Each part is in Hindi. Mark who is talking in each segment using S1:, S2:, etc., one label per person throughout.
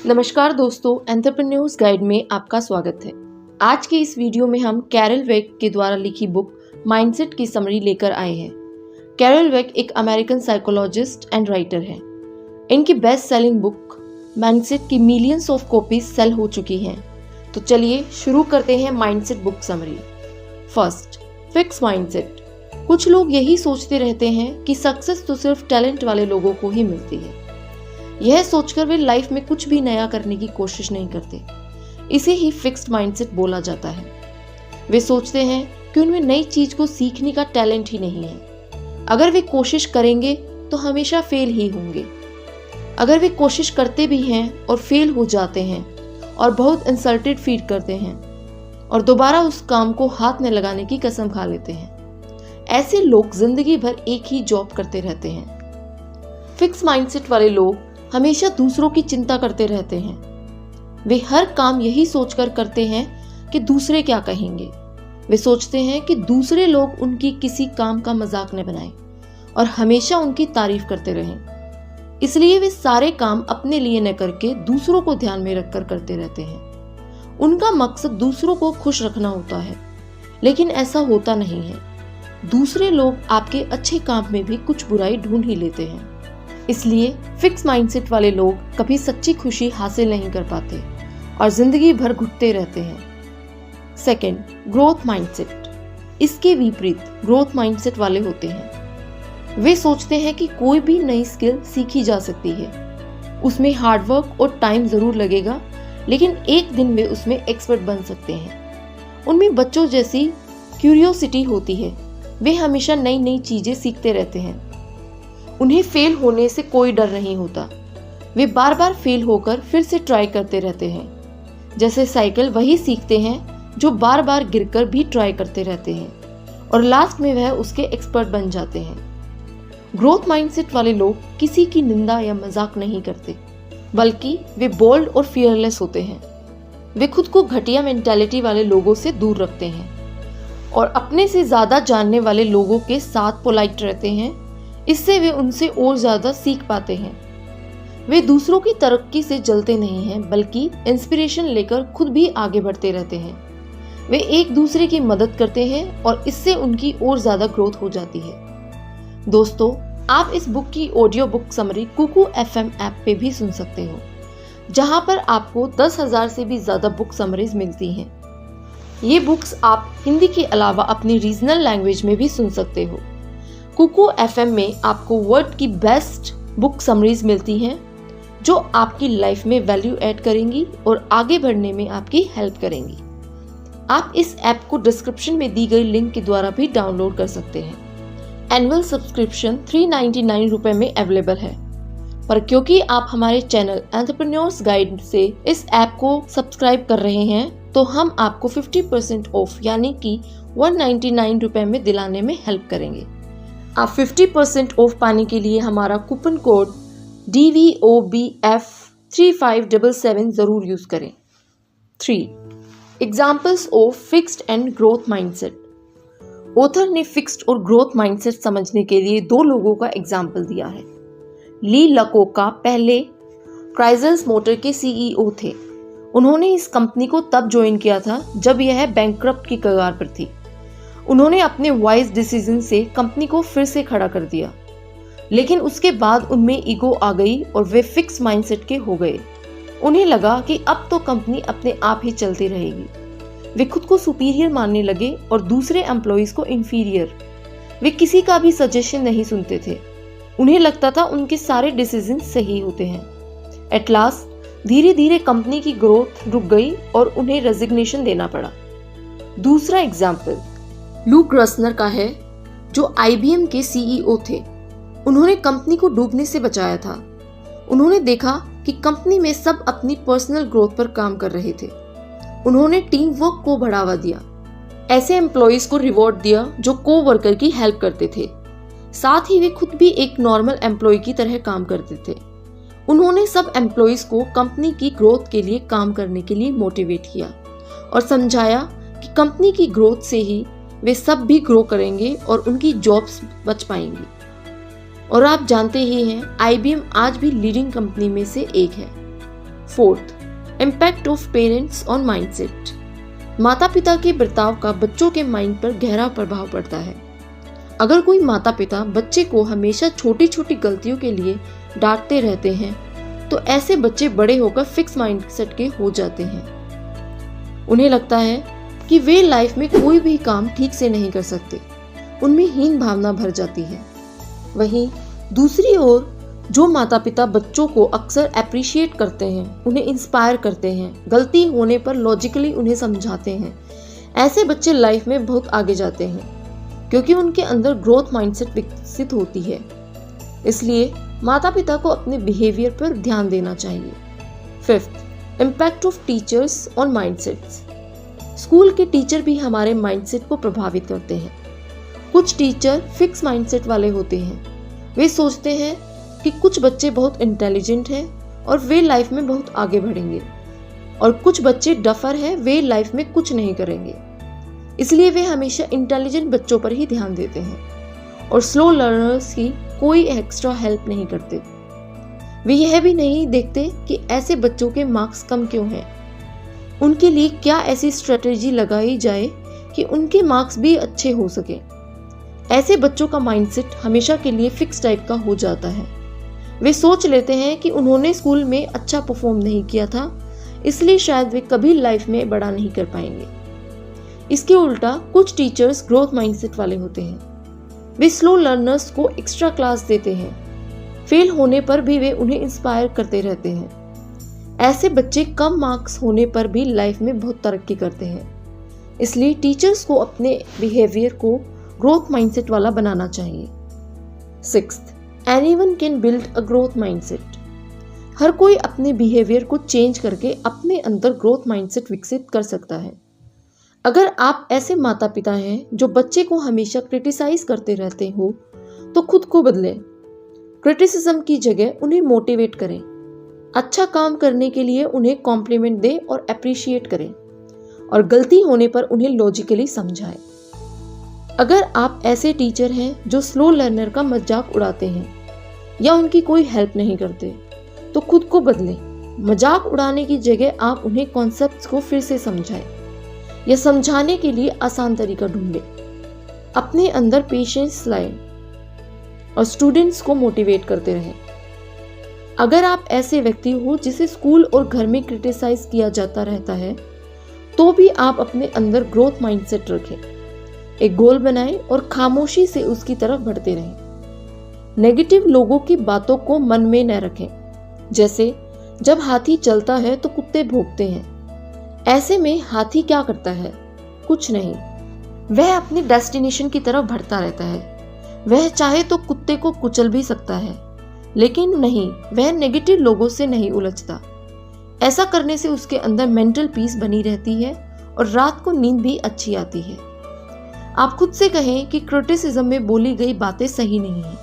S1: नमस्कार दोस्तों, एंटरप्रेन्योर्स गाइड में आपका स्वागत है। आज के इस वीडियो में हम कैरल ड्वेक के द्वारा लिखी बुक माइंडसेट की समरी लेकर आए हैं। कैरल ड्वेक एक अमेरिकन साइकोलॉजिस्ट एंड राइटर है। इनकी बेस्ट सेलिंग बुक माइंडसेट की मिलियंस ऑफ कॉपीज सेल हो चुकी हैं। तो चलिए शुरू करते हैं mindset book summary. First, fix mindset. कुछ लोग यही सोचते रहते हैं कि सक्सेस तो सिर्फ टैलेंट वाले लोगों को ही मिलती है। यह सोचकर वे लाइफ में कुछ भी नया करने की कोशिश नहीं करते। इसे ही फिक्स्ड माइंडसेट बोला जाता है। वे सोचते हैं कि उनमें नई चीज को सीखने का टैलेंट ही नहीं है। अगर वे कोशिश करेंगे तो हमेशा फेल ही होंगे। अगर वे कोशिश करते भी हैं और फेल हो जाते हैं और बहुत इंसल्टेड फील करते हैं और दोबारा उस काम को हाथ में लगाने की कसम खा लेते हैं। ऐसे लोग जिंदगी भर एक ही जॉब करते रहते हैं। फिक्स माइंडसेट वाले लोग हमेशा दूसरों की चिंता करते रहते हैं। वे हर काम यही सोचकर करते हैं कि दूसरे क्या कहेंगे। वे सोचते हैं कि दूसरे लोग उनकी किसी काम का मजाक न बनाएं और हमेशा उनकी तारीफ करते रहें। इसलिए वे सारे काम अपने लिए न करके दूसरों को ध्यान में रखकर करते रहते हैं। उनका मकसद दूसरों को खुश रखना होता है, लेकिन ऐसा होता नहीं है। दूसरे लोग आपके अच्छे काम में भी कुछ बुराई ढूंढ ही लेते हैं। इसलिए फिक्स माइंडसेट वाले लोग कभी सच्ची खुशी हासिल नहीं कर पाते और जिंदगी भर घुटते रहते हैं। Second, growth mindset. इसके विपरीत ग्रोथ माइंडसेट वाले होते हैं। वे सोचते हैं कि कोई भी नई स्किल सीखी जा सकती है। उसमें हार्डवर्क और टाइम जरूर लगेगा, लेकिन एक दिन वे उसमें एक्सपर्ट बन सकते हैं। उनमें बच्चों जैसी क्यूरियोसिटी होती है। वे हमेशा नई नई चीजें सीखते रहते हैं। उन्हें फेल होने से कोई डर नहीं होता। वे बार बार फेल होकर फिर से ट्राई करते रहते हैं। जैसे साइकिल वही सीखते हैं जो बार बार गिरकर भी ट्राई करते रहते हैं और लास्ट में वह उसके एक्सपर्ट बन जाते हैं। ग्रोथ माइंडसेट वाले लोग किसी की निंदा या मजाक नहीं करते, बल्कि वे बोल्ड और फियरलेस होते हैं। वे खुद को घटिया मेंटालिटी वाले लोगों से दूर रखते हैं और अपने से ज्यादा जानने वाले लोगों के साथ पोलाइट रहते हैं। इससे वे उनसे और ज्यादा सीख पाते हैं। वे दूसरों की तरक्की से जलते नहीं हैं, बल्कि इंस्पिरेशन लेकर खुद भी आगे बढ़ते रहते हैं। वे एक दूसरे की मदद करते हैं और इससे उनकी और ज्यादा ग्रोथ हो जाती है। दोस्तों, आप इस बुक की audio book summary Kuku FM app पे भी सुन सकते हो, जहां पर आपको 10,000 से भी ज्यादा बुक समरीज मिलती हैं। ये बुक्स आप हिंदी के अलावा अपनी रीजनल लैंग्वेज में भी सुन सकते हो। कुकू FM में आपको वर्ड की बेस्ट बुक समरीज मिलती हैं, जो आपकी लाइफ में वैल्यू ऐड करेंगी और आगे बढ़ने में आपकी हेल्प करेंगी। आप इस ऐप को डिस्क्रिप्शन में दी गई लिंक के द्वारा भी डाउनलोड कर सकते हैं। एनुअल सब्सक्रिप्शन 399 रुपए में अवेलेबल है, पर क्योंकि आप हमारे चैनल एंटरप्रेन्योर्स गाइड से इस ऐप को सब्सक्राइब कर रहे हैं, तो हम आपको 50% ऑफ यानी कि 199 रुपए में दिलाने में हेल्प करेंगे। आप 50% ऑफ पाने के लिए हमारा कूपन कोड DVOBF3577 जरूर यूज करें। 3. Examples of fixed and growth mindset. Author ने फिक्स्ड और ग्रोथ माइंडसेट समझने के लिए 2 लोगों का एग्जाम्पल दिया है। ली लकोका पहले क्राइजल्स मोटर के CEO थे। उन्होंने इस कंपनी को तब ज्वाइन किया था जब यह बैंकक्रप्ट की कगार पर थी। उन्होंने अपने वाइज डिसीजन से कंपनी को फिर से खड़ा कर दिया, लेकिन उसके बाद उनमें ईगो आ गई और वे फिक्स माइंडसेट के हो गए। उन्हें लगा कि अब तो कंपनी अपने आप ही चलती रहेगी। वे खुद को सुपीरियर मानने लगे और दूसरे एम्प्लॉइज को इंफीरियर। वे किसी का भी सजेशन नहीं सुनते थे। उन्हें लगता था उनके सारे डिसीजन सही होते हैं। एट लास्ट धीरे धीरे कंपनी की ग्रोथ रुक गई और उन्हें रेजिग्नेशन देना पड़ा। दूसरा एग्जाम्पल लुक रसनर का है, जो IBM के CEO थे। उन्होंने कंपनी को डूबने से बचाया था। उन्होंने देखा कि कंपनी में सब अपनी पर्सनल ग्रोथ पर काम कर रहे थे। उन्होंने टीम वर्क को बढ़ावा दिया, ऐसे एम्प्लॉइज को रिवॉर्ड दिया जो को-वर्कर की हेल्प करते थे। साथ ही वे खुद भी एक नॉर्मल एम्प्लॉय की तरह काम करते थे। उन्होंने सब एम्प्लॉइज को कंपनी की ग्रोथ के लिए काम करने के लिए मोटिवेट किया और समझाया कि कंपनी की ग्रोथ से ही वे सब भी ग्रो करेंगे और उनकी जॉब्स बच पाएंगी। और आप जानते ही हैं, IBM आज भी लीडिंग कंपनी में से एक है। Fourth, impact of parents on mindset. माता पिता के बर्ताव का बच्चों के माइंड पर गहरा प्रभाव पड़ता है। अगर कोई माता पिता बच्चे को हमेशा छोटी छोटी गलतियों के लिए डांटते रहते हैं तो ऐसे बच्चे बड़े होकर फिक्स माइंडसेट के हो जाते हैं। उन्हें लगता है कि वे लाइफ में कोई भी काम ठीक से नहीं कर सकते, उनमें हीन भावना भर जाती है। वहीं दूसरी ओर जो माता पिता बच्चों को अक्सर अप्रिशिएट करते हैं, उन्हें इंस्पायर करते हैं, गलती होने पर लॉजिकली उन्हें समझाते हैं, ऐसे बच्चे लाइफ में बहुत आगे जाते हैं क्योंकि उनके अंदर ग्रोथ माइंडसेट विकसित होती है। इसलिए माता पिता को अपने बिहेवियर पर ध्यान देना चाहिए। Fifth, impact of teachers on mindsets. School के टीचर भी हमारे माइंडसेट को प्रभावित करते हैं। कुछ टीचर फिक्स माइंडसेट वाले होते हैं। वे सोचते हैं कि कुछ बच्चे बहुत इंटेलिजेंट हैं और वे लाइफ में बहुत आगे बढ़ेंगे, और कुछ बच्चे डफर हैं, वे लाइफ में कुछ नहीं करेंगे। इसलिए वे हमेशा इंटेलिजेंट बच्चों पर ही ध्यान देते हैं और स्लो लर्नर्स की कोई एक्स्ट्रा हेल्प नहीं करते। वे यह भी नहीं देखते कि ऐसे बच्चों के मार्क्स कम क्यों हैं। उनके लिए क्या ऐसी स्ट्रेटेजी लगाई जाए कि उनके मार्क्स भी अच्छे हो सके। ऐसे बच्चों का माइंडसेट हमेशा के लिए फिक्स टाइप का हो जाता है। वे सोच लेते हैं कि उन्होंने स्कूल में अच्छा परफॉर्म नहीं किया था, इसलिए शायद वे कभी लाइफ में बड़ा नहीं कर पाएंगे। इसके उल्टा कुछ टीचर्स ग्रोथ माइंडसेट वाले होते हैं। वे स्लो लर्नर्स को एक्स्ट्रा क्लास देते हैं। फेल होने पर भी वे उन्हें इंस्पायर करते रहते हैं। ऐसे बच्चे कम मार्क्स होने पर भी लाइफ में बहुत तरक्की करते हैं। इसलिए टीचर्स को अपने बिहेवियर को ग्रोथ माइंडसेट वाला बनाना चाहिए। Sixth, anyone can build a growth mindset. हर कोई अपने बिहेवियर को चेंज करके अपने अंदर ग्रोथ माइंडसेट विकसित कर सकता है। अगर आप ऐसे माता पिता हैं जो बच्चे को हमेशा क्रिटिसाइज करते रहते हो तो खुद को बदलें। क्रिटिसिज्म की जगह उन्हें मोटिवेट करें। अच्छा काम करने के लिए उन्हें कॉम्प्लीमेंट दें और अप्रिशिएट करें, और गलती होने पर उन्हें लॉजिकली समझाएं। अगर आप ऐसे टीचर हैं जो स्लो लर्नर का मजाक उड़ाते हैं या उनकी कोई हेल्प नहीं करते तो खुद को बदलें। मजाक उड़ाने की जगह आप उन्हें कॉन्सेप्ट्स को फिर से समझाएं या समझाने के लिए आसान तरीका ढूंढें। अपने अंदर पेशेंस लाएं और स्टूडेंट्स को मोटिवेट करते रहें। अगर आप ऐसे व्यक्ति हो जिसे स्कूल और घर में क्रिटिसाइज किया जाता रहता है तो भी आप अपने अंदर ग्रोथ माइंडसेट रखें। एक गोल बनाएं और खामोशी से उसकी तरफ बढ़ते रहें। नेगेटिव लोगों की बातों को मन में न रखें। जैसे जब हाथी चलता है तो कुत्ते भौंकते हैं। ऐसे में हाथी क्या करता है? कुछ नहीं, वह अपनी डेस्टिनेशन की तरफ बढ़ता रहता है। वह चाहे तो कुत्ते को कुचल भी सकता है, लेकिन नहीं, वह नेगेटिव लोगों से नहीं उलझता। ऐसा करने से उसके अंदर मेंटल पीस बनी रहती है और रात को नींद भी अच्छी आती है। आप खुद से कहें कि क्रिटिसिज्म में बोली गई बातें सही नहीं हैं।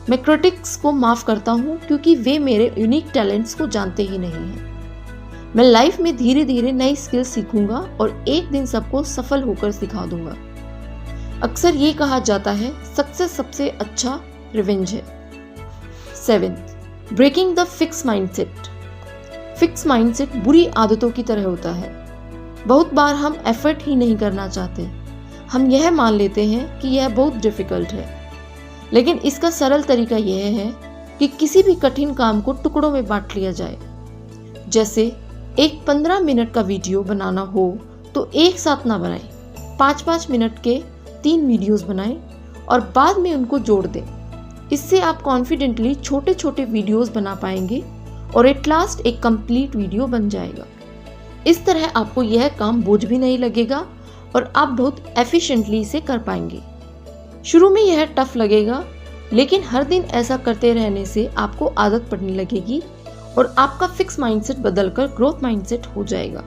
S1: मैं क्रिटिक्स को माफ करता हूँ क्योंकि वे मेरे यूनिक टैलेंट्स को जानते ही नहीं हैं। मैं लाइफ में धीरे धीरे नई स्किल्स सीखूंगा और एक दिन सबको सफल होकर सिखा दूंगा। अक्सर ये कहा जाता है सक्सेस सबसे अच्छा रिवेंज है। 7th, breaking the fix mindset. Fix mindset बुरी आदतों की तरह होता है। बहुत बार हम एफर्ट ही नहीं करना चाहते। हम यह मान लेते हैं कि यह बहुत डिफिकल्ट है, लेकिन इसका सरल तरीका यह है कि किसी भी कठिन काम को टुकड़ों में बांट लिया जाए। जैसे एक 15 मिनट का वीडियो बनाना हो तो एक साथ ना बनाएं। 5-5 मिनट के 3 वीडियोस बनाएं और बाद में उनको जोड़ दें। इससे आप कॉन्फिडेंटली छोटे छोटे वीडियोस बना पाएंगे और एट लास्ट एक कंप्लीट वीडियो बन जाएगा। इस तरह आपको यह काम बोझ भी नहीं लगेगा और आप बहुत एफिशिएंटली इसे कर पाएंगे। शुरू में यह टफ लगेगा, लेकिन हर दिन ऐसा करते रहने से आपको आदत पड़ने लगेगी और आपका फिक्स माइंडसेट बदलकर ग्रोथ माइंडसेट हो जाएगा।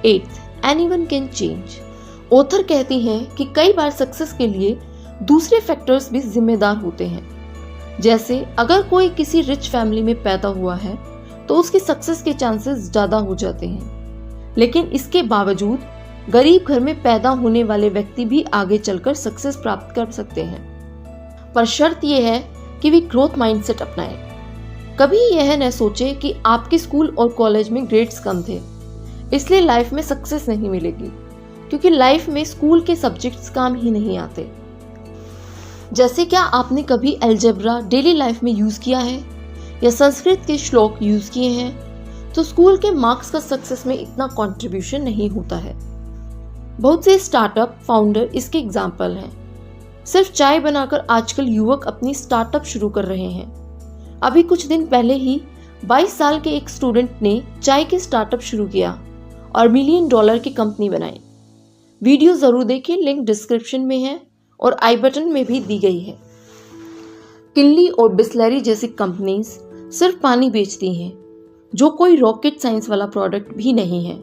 S1: 8th, anyone can change. Author कहती हैं कि कई बार सक्सेस के लिए दूसरे फैक्टर्स भी जिम्मेदार होते हैं। जैसे अगर कोई किसी रिच फैमिली में पैदा हुआ है तो उसकी सक्सेस के चांसेस ज़्यादा हो जाते हैं, लेकिन इसके बावजूद गरीब घर में पैदा होने वाले व्यक्ति भी आगे चलकर सक्सेस प्राप्त कर सकते हैं। पर शर्त यह है कि वे ग्रोथ माइंडसेट अपनाएं। कभी यह न सोचे कि आपके स्कूल और कॉलेज में ग्रेड्स कम थे, इसलिए लाइफ में सक्सेस नहीं मिलेगी, क्योंकि लाइफ में स्कूल के सब्जेक्ट्स काम ही नहीं आते। जैसे क्या आपने कभी अलजेब्रा डेली लाइफ में यूज किया है या संस्कृत के श्लोक यूज किए हैं, तो स्कूल के मार्क्स का सक्सेस में इतना कंट्रीब्यूशन नहीं होता है। बहुत से स्टार्टअप फाउंडर इसके एग्जाम्पल हैं। सिर्फ चाय बनाकर आजकल युवक अपनी स्टार्टअप शुरू कर रहे हैं। अभी कुछ दिन पहले ही 22 साल के एक स्टूडेंट ने चाय के स्टार्टअप शुरू किया और $1 मिलियन की कंपनी बनाई। वीडियो जरूर देखें, लिंक डिस्क्रिप्शन में है और आई बटन में भी दी गई है। किनली और बिस्लरी जैसी कंपनीज सिर्फ पानी बेचती हैं, जो कोई रॉकेट साइंस वाला प्रोडक्ट भी नहीं है।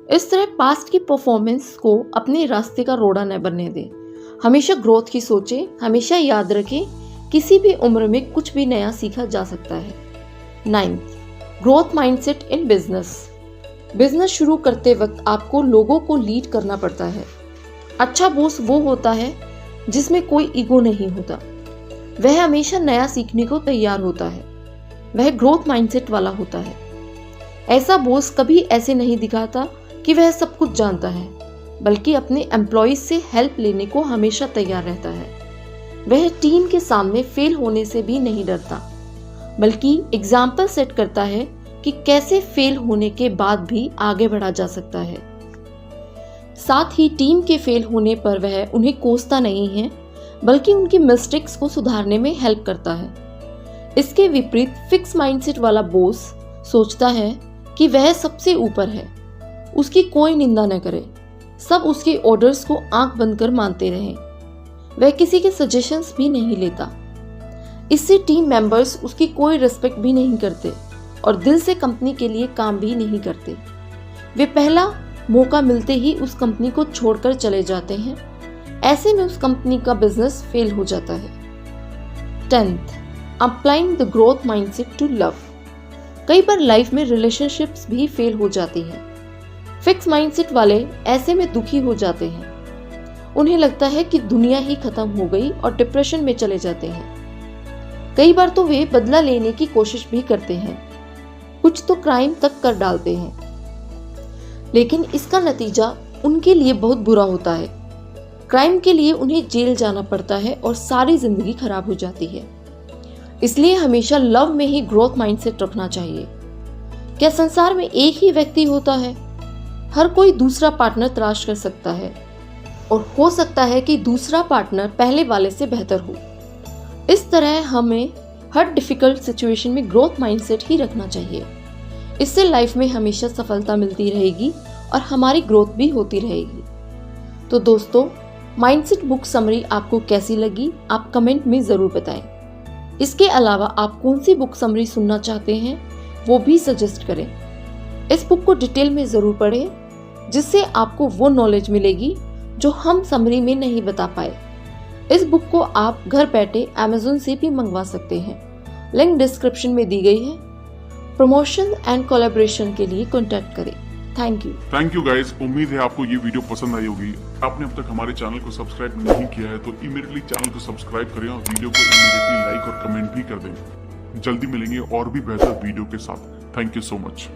S1: इस तरह पास्ट की परफॉर्मेंस को अपने रास्ते का रोड़ा न बनने दें। हमेशा ग्रोथ की सोचें। हमेशा याद रखें, किसी भी उम्र में कुछ भी नया सीखा जा सकता है। 9th, growth mindset in business. Business शुरू करते वक्त आपको लोगों को लीड करना पड़ता है। अच्छा बॉस वो होता है जिसमें कोई ईगो नहीं होता। वह हमेशा नया सीखने को तैयार होता है। वह ग्रोथ माइंडसेट वाला होता है। ऐसा बॉस कभी ऐसे नहीं दिखाता कि वह सब कुछ जानता है, बल्कि अपने एम्प्लॉइज से हेल्प लेने को हमेशा तैयार रहता है। वह टीम के सामने फेल होने से भी नहीं डरता, बल्कि एग्जाम्पल सेट करता है कि कैसे फेल होने के बाद भी आगे बढ़ा जा सकता है। साथ ही टीम के फेल होने पर वह उन्हें कोसता नहीं है, बल्कि उनकी मिस्टेक्स को सुधारने में हेल्प करता है। इसके विपरीत फिक्स माइंडसेट वाला बॉस सोचता है कि वह सबसे ऊपर है, उसकी कोई निंदा न करे, सब उसके ऑर्डर्स को आंख बंद कर मानते रहें। वह किसी के सजेशंस भी नहीं लेता। इससे टीम मेंबर्स उसकी कोई रिस्पेक्ट भी नहीं करते और दिल से कंपनी के लिए काम भी नहीं करते। वे पहला मौका मिलते ही उस कंपनी को छोड़कर चले जाते हैं। ऐसे में उस कंपनी का बिजनेस फेल हो जाता है। 10th, applying the growth mindset to love. कई बार लाइफ में रिलेशनशिप्स भी फेल हो जाती हैं। फिक्स माइंडसेट वाले ऐसे में दुखी हो जाते हैं। उन्हें लगता है कि दुनिया ही खत्म हो गई और डिप्रेशन में चले जाते हैं। कई बार तो वे बदला लेने की कोशिश भी करते हैं, कुछ तो क्राइम तक कर डालते हैं, लेकिन इसका नतीजा उनके लिए बहुत बुरा होता है। क्राइम के लिए उन्हें जेल जाना पड़ता है और सारी जिंदगी खराब हो जाती है। इसलिए हमेशा लव में ही ग्रोथ माइंडसेट रखना चाहिए। क्या संसार में एक ही व्यक्ति होता है? हर कोई दूसरा पार्टनर तलाश कर सकता है और हो सकता है कि दूसरा पार्टनर पहले वाले से बेहतर हो। इस तरह हमें हर डिफिकल्ट सिचुएशन में ग्रोथ माइंडसेट ही रखना चाहिए। इससे लाइफ में हमेशा सफलता मिलती रहेगी और हमारी ग्रोथ भी होती रहेगी। तो दोस्तों, माइंडसेट बुक समरी आपको कैसी लगी, आप कमेंट में ज़रूर बताएं। इसके अलावा आप कौन सी बुक समरी सुनना चाहते हैं, वो भी सजेस्ट करें। इस बुक को डिटेल में ज़रूर पढ़ें, जिससे आपको वो नॉलेज मिलेगी जो हम समरी में नहीं बता पाए। इस बुक को आप घर बैठे अमेज़न से भी मंगवा सकते हैं। लिंक डिस्क्रिप्शन में दी गई है। प्रमोशन एंड कोलैबोरेशन के लिए कॉन्टैक्ट करें। Thank you guys. उम्मीद है आपको ये वीडियो पसंद आई होगी। आपने अब तक हमारे चैनल को सब्सक्राइब नहीं किया है तो इमीडिएटली चैनल को सब्सक्राइब करें और वीडियो को इमीडिएटली लाइक और कमेंट भी कर दें। जल्दी मिलेंगे और भी बेहतर वीडियो के साथ। Thank you so much.